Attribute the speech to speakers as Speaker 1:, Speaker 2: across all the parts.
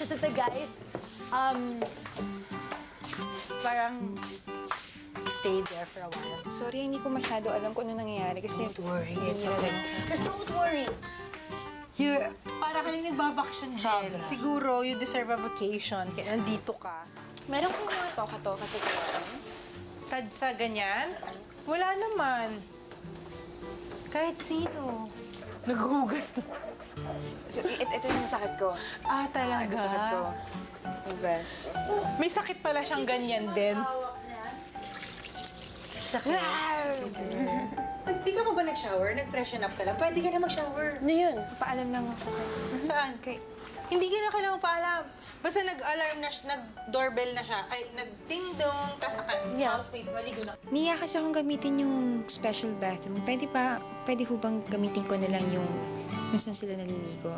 Speaker 1: just that the guys, parang stayed there for a while.
Speaker 2: Sorry, hindi ko masyado alam kung ano nangyayari kasi...
Speaker 1: Don't worry, it's okay. Just don't worry. You're...
Speaker 3: Para ka lang nagbabakasyon, Jel.
Speaker 1: Sobra.
Speaker 3: Siguro, you deserve a vacation. Kaya nandito ka.
Speaker 2: Meron kong mga toka-toka sa kanya.
Speaker 3: Sa ganyan? Wala naman. Kahit sino. Naghugas na.
Speaker 2: So, ito yung sakit ko.
Speaker 3: Ah,
Speaker 2: Ito sakit ko.
Speaker 3: talaga?
Speaker 2: Hugas.
Speaker 3: May sakit pala siyang ganyan din.
Speaker 1: Sakit.
Speaker 3: Di ka pa ba nag-shower? Nag-freshen up ka lang? Pwede ka na mag-shower.
Speaker 2: Ano yun? Paalam lang ako.
Speaker 3: Saan?
Speaker 2: Okay.
Speaker 3: Hindi ka na kailangan magpaalam. Basta nag-alarm na nag-doorbell na siya. Ay, nag-ding-dong, tas housemates, maligo na.
Speaker 2: Niya kasi akong gamitin yung special bathroom. Pwede ho bang gamitin ko na lang yung minsan sila naliligo?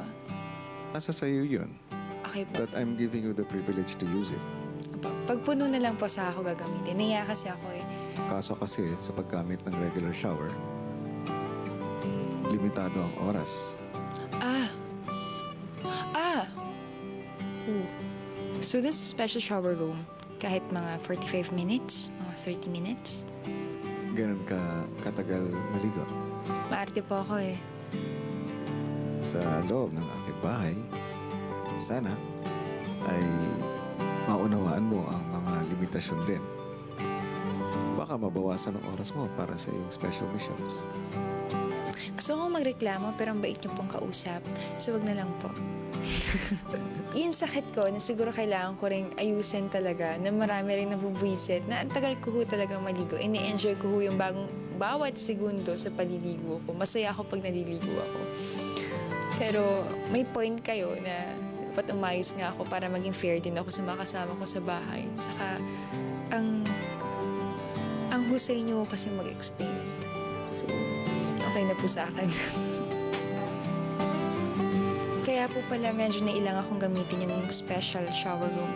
Speaker 4: Nasa sa'yo yun.
Speaker 2: Okay po.
Speaker 4: But I'm giving you the privilege to use it.
Speaker 2: Pag puno na lang po sa ako gagamitin. Niya kasi ako eh.
Speaker 4: Kaso kasi sa paggamit ng regular shower, limitado ang oras.
Speaker 2: So dun sa special shower room, kahit mga 45 minutes, mga 30 minutes,
Speaker 4: Ganun ka katagal maligo.
Speaker 2: maarte po ako eh.
Speaker 4: Sa loob ng aking bahay, sana ay maunawaan mo ang mga limitasyon din. Baka mabawasan ang oras mo para sa iyong special missions.
Speaker 2: Gusto ko magreklamo pero ang bait niyo pong kausap. So wag na lang po. Yung sakit ko na siguro kailangan ko rin ayusin talaga na marami rin nabubuisit na ang tagal ko ho talaga maligo. Ini-enjoy ko ho yung bawat segundo sa paliligo ko. Masaya ako pag naliligo ako. Pero may point kayo na dapat umayos nga ako para maging fair din ako sa mga kasama ko sa bahay. Saka ang husay niyo kasi mag-explain. So, okay na po sa akin. Kaya po pala medyo nailang akong gamitin yung special shower room.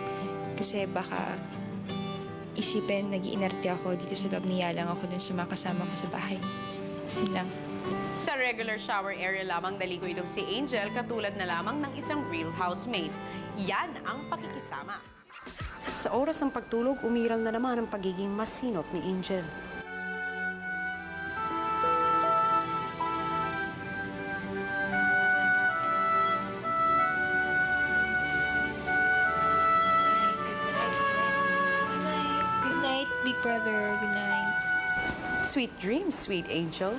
Speaker 2: Kasi baka isipin, nag-iinarte ako dito sa loob, niyalang ako dun sa mga kasama ko sa bahay. Yun lang.
Speaker 5: Sa regular shower area lamang naligo itong si Angel, katulad na lamang ng isang real housemate. Yan ang pakikisama.
Speaker 6: Sa oras ng pagtulog, umiral na naman ang pagiging masinop ni Angel.
Speaker 2: Good night, big brother. Good night.
Speaker 6: Sweet dreams, sweet Angel.